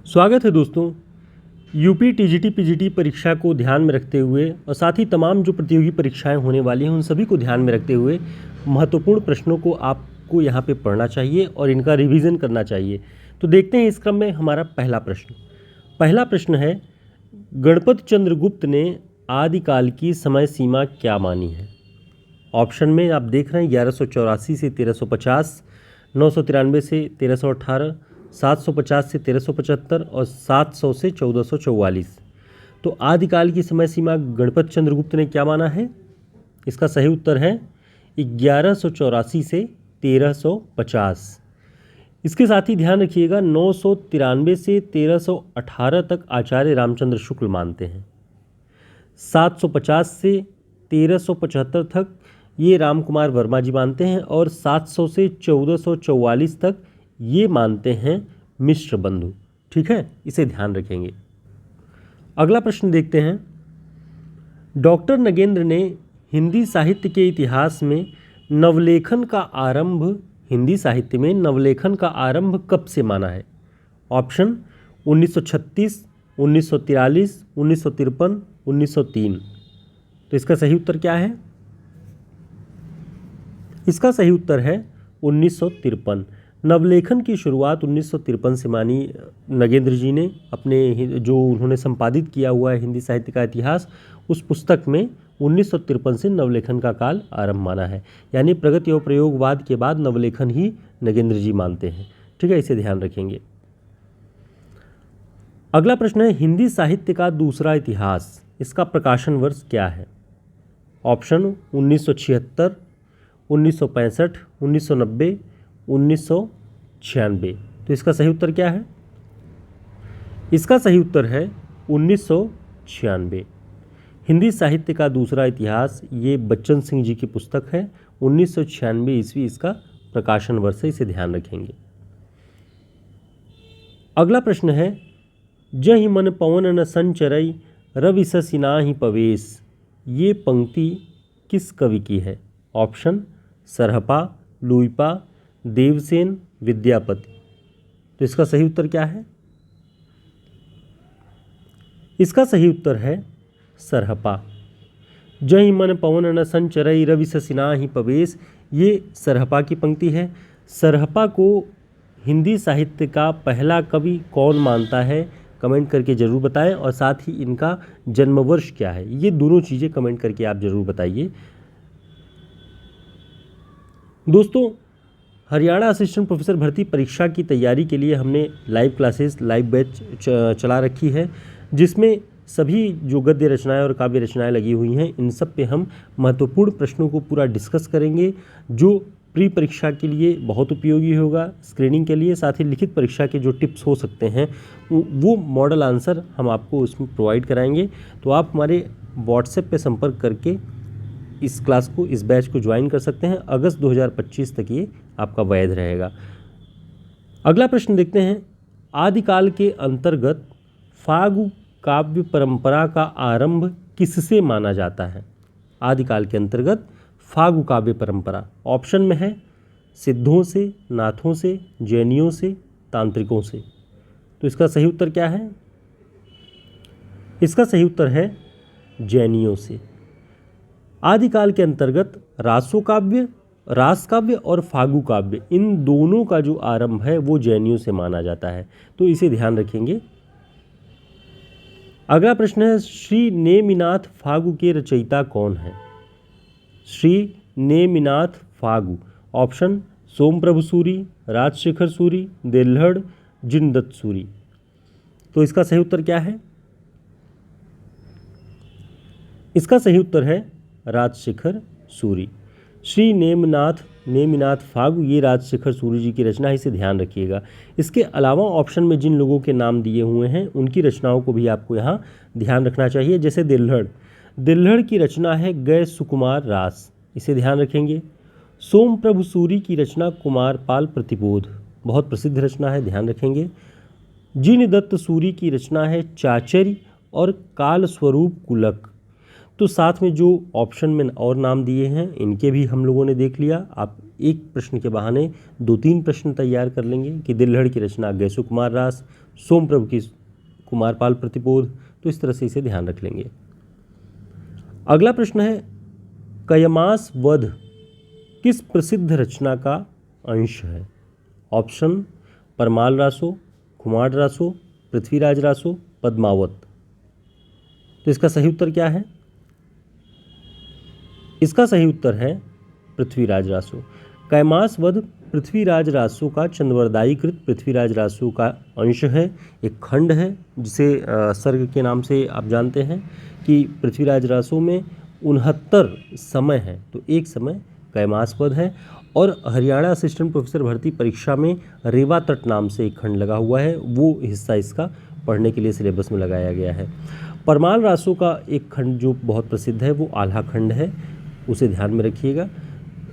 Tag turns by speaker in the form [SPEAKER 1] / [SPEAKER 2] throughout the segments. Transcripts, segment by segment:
[SPEAKER 1] स्वागत है दोस्तों। यूपी टीजीटी पीजीटी परीक्षा को ध्यान में रखते हुए और साथ ही तमाम जो प्रतियोगी परीक्षाएं होने वाली हैं उन सभी को ध्यान में रखते हुए महत्वपूर्ण प्रश्नों को आपको यहाँ पे पढ़ना चाहिए और इनका रिवीजन करना चाहिए। तो देखते हैं इस क्रम में हमारा पहला प्रश्न है, गणपत चंद्रगुप्त ने आदिकाल की समय सीमा क्या मानी है। ऑप्शन में आप देख रहे हैं 1184 से 1350, 993 से 1318, 750 से 1375 और 700 से 1444। तो आदिकाल की समय सीमा गणपत चंद्रगुप्त ने क्या माना है? इसका सही उत्तर है 1184 से 1350। इसके साथ ही ध्यान रखिएगा 993 से 1318 तक आचार्य रामचंद्र शुक्ल मानते हैं। 750 से 1375 तक ये राम कुमार वर्मा जी मानते हैं और 700 से 1444 तक ये मानते हैं मिश्र बंधु। ठीक है, इसे ध्यान रखेंगे। अगला प्रश्न देखते हैं, डॉक्टर नगेंद्र ने हिंदी साहित्य के इतिहास में नवलेखन का आरंभ कब से माना है? ऑप्शन 1936, 1943, 1953, 1903। तो इसका सही उत्तर क्या है? इसका सही उत्तर है 1953। नवलेखन की शुरुआत 1953 से मानी नगेंद्र जी ने। अपने जो उन्होंने संपादित किया हुआ है हिंदी साहित्य का इतिहास, उस पुस्तक में 1953 से नवलेखन का काल आरंभ माना है। यानी प्रगति और प्रयोगवाद के बाद नवलेखन ही नगेंद्र जी मानते हैं। ठीक है, इसे ध्यान रखेंगे। अगला प्रश्न है, हिंदी साहित्य का दूसरा इतिहास, इसका प्रकाशन वर्ष क्या है? ऑप्शन 1976, 1965, 1990, 1996। तो इसका सही उत्तर क्या है? इसका सही उत्तर है 1996। हिंदी साहित्य का दूसरा इतिहास, ये बच्चन सिंह जी की पुस्तक है। 1996 ईस्वी इसका प्रकाशन वर्ष है, इसे ध्यान रखेंगे। अगला प्रश्न है, जहि मन पवन न संचरई रवि ससि नाहि पवेश, ये पंक्ति किस कवि की है? ऑप्शन सरहपा, लुइपा, देवसेन, विद्यापति। तो इसका सही उत्तर क्या है? इसका सही उत्तर है सरहपा। जहि मन पवन न संचरई रवि ससि नाहि पवेश, ये सरहपा की पंक्ति है। सरहपा को हिंदी साहित्य का पहला कवि कौन मानता है? कमेंट करके ज़रूर बताएं और साथ ही इनका जन्म वर्ष क्या है, ये दोनों चीज़ें कमेंट करके आप ज़रूर बताइए। दोस्तों, हरियाणा असिस्टेंट प्रोफेसर भर्ती परीक्षा की तैयारी के लिए हमने लाइव क्लासेस, लाइव बैच चला रखी है, जिसमें सभी जो गद्य रचनाएं और काव्य रचनाएं लगी हुई हैं, इन सब पे हम महत्वपूर्ण प्रश्नों को पूरा डिस्कस करेंगे, जो प्री परीक्षा के लिए बहुत उपयोगी होगा, स्क्रीनिंग के लिए। साथ ही लिखित परीक्षा के जो टिप्स हो सकते हैं वो मॉडल आंसर हम आपको उसमें प्रोवाइड कराएंगे। तो आप हमारे व्हाट्सएप पे संपर्क करके इस क्लास को, इस बैच को ज्वाइन कर सकते हैं। अगस्त 2025 तक ये आपका वैध रहेगा। अगला प्रश्न देखते हैं, आदिकाल के अंतर्गत फागु काव्य परंपरा का आरंभ किससे माना जाता है? आदिकाल के अंतर्गत फागु काव्य परंपरा, ऑप्शन में है सिद्धों से, नाथों से, जैनियों से, तांत्रिकों से। तो इसका सही उत्तर क्या है? इसका सही उत्तर है जैनियों से। आदिकाल के अंतर्गत रासो काव्य, रास काव्य और फागु काव्य, इन दोनों का जो आरंभ है वो जैनियों से माना जाता है। तो इसे ध्यान रखेंगे। अगला प्रश्न है, श्री नेमिनाथ फागु के रचयिता कौन है? श्री नेमिनाथ फागु, ऑप्शन सोमप्रभु सूरी, राजशेखर सूरी, दिल्हड़, जिनदत्त सूरी। तो इसका सही उत्तर क्या है? इसका सही उत्तर है राजशेखर सूरी। श्री नेमिनाथ फागु, ये राजशेखर सूरी जी की रचना है, इसे ध्यान रखिएगा। इसके अलावा ऑप्शन में जिन लोगों के नाम दिए हुए हैं उनकी रचनाओं को भी आपको यहाँ ध्यान रखना चाहिए। जैसे दिल्हड़ की रचना है गय सुकुमार रास, इसे ध्यान रखेंगे। सोमप्रभु सूरी की रचना कुमार पाल प्रतिबोध, बहुत प्रसिद्ध रचना है, ध्यान रखेंगे। जिनदत्त सूरी की रचना है चाचरी और काल स्वरूप कुलक। तो साथ में जो ऑप्शन में और नाम दिए हैं इनके भी हम लोगों ने देख लिया। आप एक प्रश्न के बहाने 2-3 प्रश्न तैयार कर लेंगे कि दिल्हड़ की रचना गैसु कुमार रास, सोमप्रभु की कुमारपाल प्रतिपोध, तो इस तरह से इसे ध्यान रख लेंगे। अगला प्रश्न है, कयमास वध किस प्रसिद्ध रचना का अंश है? ऑप्शन परमाल रासो, खुमार रासो, पृथ्वीराज रासो, पद्मावत। तो इसका सही उत्तर क्या है? इसका सही उत्तर है पृथ्वीराज रासो। कैमास वध पृथ्वीराज रासो का चंद्रवरदायीकृत पृथ्वीराज रासो का अंश है, एक खंड है जिसे सर्ग के नाम से आप जानते हैं कि पृथ्वीराज रासो में 69 समय है, तो एक समय कैमास वध है। और हरियाणा असिस्टेंट प्रोफेसर भर्ती परीक्षा में रेवा तट नाम से एक खंड लगा हुआ है, वो हिस्सा इसका पढ़ने के लिए सिलेबस में लगाया गया है। परमाल रासो का एक खंड जो बहुत प्रसिद्ध है वो आल्हा खंड है, उसे ध्यान में रखिएगा।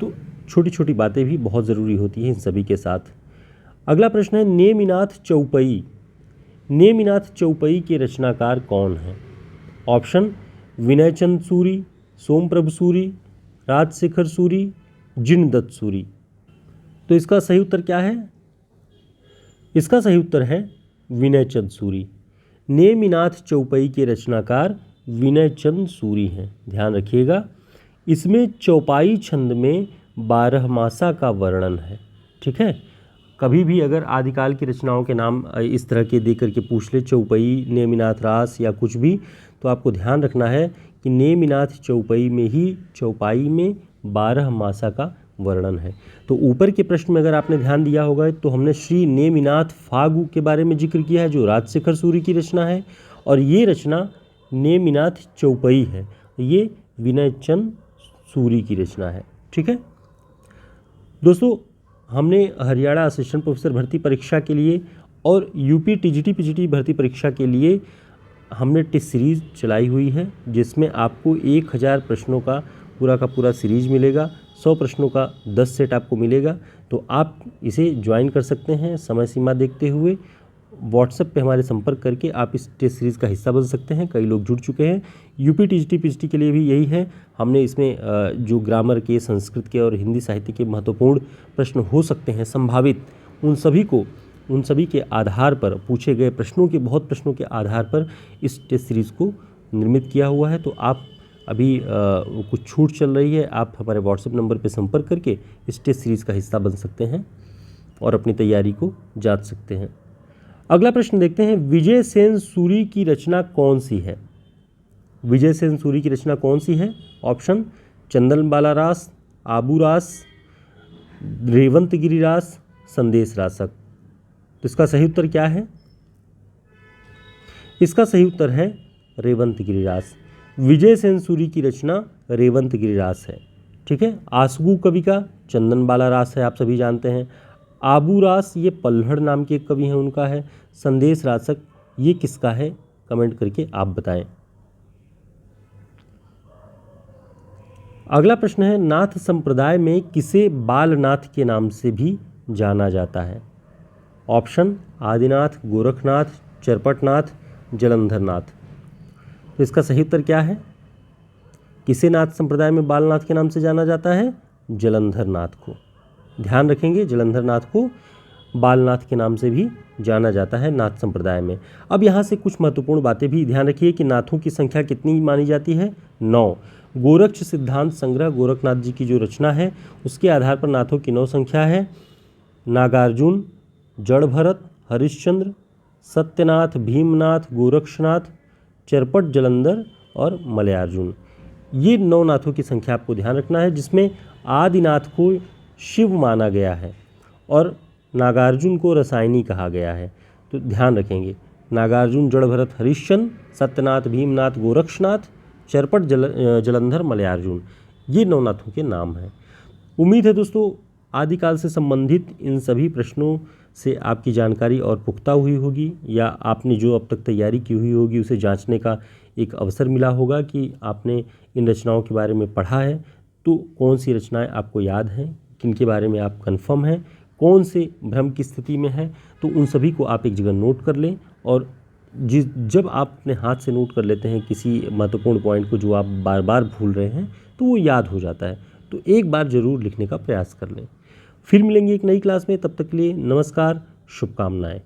[SPEAKER 1] तो छोटी छोटी बातें भी बहुत ज़रूरी होती हैं इन सभी के साथ। अगला प्रश्न है, नेमिनाथ चौपई। नेमिनाथ चौपई के रचनाकार कौन हैं? ऑप्शन विनयचंद सूरी, सोमप्रभु सूरी, राजशेखर सूरी, जिनदत्त सूरी। तो इसका सही उत्तर क्या है? इसका सही उत्तर है विनयचंद सूरी। नेमिनाथ चौपई के रचनाकार विनयचंद सूरी हैं, ध्यान रखिएगा। इसमें चौपाई छंद में 12 मासा का वर्णन है, ठीक है। कभी भी अगर आदिकाल की रचनाओं के नाम इस तरह के दे करके पूछ ले, चौपई, नेमिनाथ रास या कुछ भी, तो आपको ध्यान रखना है कि नेमिनाथ चौपई में ही चौपाई में 12 मासा का वर्णन है। तो ऊपर के प्रश्न में अगर आपने ध्यान दिया होगा तो हमने श्री नेमिनाथ फागु के बारे में जिक्र किया है जो राजशेखर सूरी की रचना है, और ये रचना नेमिनाथ चौपई है, ये विनयचंद सूरी की रचना है, ठीक है। दोस्तों, हमने हरियाणा असिस्टेंट प्रोफेसर भर्ती परीक्षा के लिए और यूपी टीजीटी पीजीटी भर्ती परीक्षा के लिए हमने टेस्ट सीरीज़ चलाई हुई है, जिसमें आपको 1000 प्रश्नों का पूरा सीरीज मिलेगा। 100 प्रश्नों का 10 सेट आपको मिलेगा। तो आप इसे ज्वाइन कर सकते हैं समय सीमा देखते हुए। व्हाट्सएप पे हमारे संपर्क करके आप इस टेस्ट सीरीज़ का हिस्सा बन सकते हैं। कई लोग जुड़ चुके हैं। यूपी टीजीटी पीजीटी के लिए भी यही है। हमने इसमें जो ग्रामर के, संस्कृत के और हिंदी साहित्य के महत्वपूर्ण प्रश्न हो सकते हैं संभावित, उन सभी के आधार पर, पूछे गए प्रश्नों के, बहुत प्रश्नों के आधार पर इस टेस्ट सीरीज़ को निर्मित किया हुआ है। तो आप अभी कुछ छूट चल रही है, आप हमारे व्हाट्सएप नंबर पर संपर्क करके इस टेस्ट सीरीज़ का हिस्सा बन सकते हैं और अपनी तैयारी को जांच सकते हैं। अगला प्रश्न देखते हैं, विजय सेन सूरी की रचना कौन सी है? विजय सेन सूरी की रचना कौन सी है? ऑप्शन चंदन बाला रास, आबू रास, रेवंत गिरी रास, संदेश रासक। तो इसका सही उत्तर क्या है? इसका सही उत्तर है रेवंत गिरी रास। विजय सेन सूरी की रचना रेवंत गिरी रास है, ठीक है। आसगू कवि का चंदन बाला रास है, आप सभी जानते हैं। आबू रास ये पल्हड़ नाम के एक कवि हैं, उनका है। संदेश रासक ये किसका है? कमेंट करके आप बताएं। अगला प्रश्न है, नाथ संप्रदाय में किसे बालनाथ के नाम से भी जाना जाता है? ऑप्शन आदिनाथ, गोरखनाथ, चरपटनाथ, जलंधरनाथ। तो इसका सही उत्तर क्या है? किसे नाथ संप्रदाय में बालनाथ के नाम से जाना जाता है? जलंधरनाथ को। ध्यान रखेंगे, जलंधरनाथ को बालनाथ के नाम से भी जाना जाता है नाथ संप्रदाय में। अब यहाँ से कुछ महत्वपूर्ण बातें भी ध्यान रखिए कि नाथों की संख्या कितनी मानी जाती है? 9। गोरक्ष सिद्धांत संग्रह गोरखनाथ जी की जो रचना है उसके आधार पर नाथों की 9 संख्या है। नागार्जुन, जड़भरत, हरिश्चंद्र, सत्यनाथ, भीमनाथ, गोरक्षनाथ, चरपट, जलंधर और मलयार्जुन, ये 9 नाथों की संख्या आपको ध्यान रखना है, जिसमें आदिनाथ को शिव माना गया है और नागार्जुन को रसायनी कहा गया है। तो ध्यान रखेंगे, नागार्जुन, जड़भरत, हरिश्चंद्र, सत्यनाथ, भीमनाथ, गोरक्षनाथ, चरपट, जलंधर, मलयार्जुन, ये 9 नाथों के नाम हैं। उम्मीद है दोस्तों आदिकाल से संबंधित इन सभी प्रश्नों से आपकी जानकारी और पुख्ता हुई होगी, या आपने जो अब तक तैयारी की हुई होगी उसे जांचने का एक अवसर मिला होगा कि आपने इन रचनाओं के बारे में पढ़ा है तो कौन सी रचनाएं आपको याद हैं, किनके बारे में आप कंफर्म हैं, कौन से भ्रम की स्थिति में है, तो उन सभी को आप एक जगह नोट कर लें और जब आप अपने हाथ से नोट कर लेते हैं किसी महत्वपूर्ण पॉइंट को जो आप बार बार भूल रहे हैं, तो वो याद हो जाता है। तो एक बार ज़रूर लिखने का प्रयास कर लें। फिर मिलेंगे एक नई क्लास में, तब तक के लिए नमस्कार, शुभकामनाएं।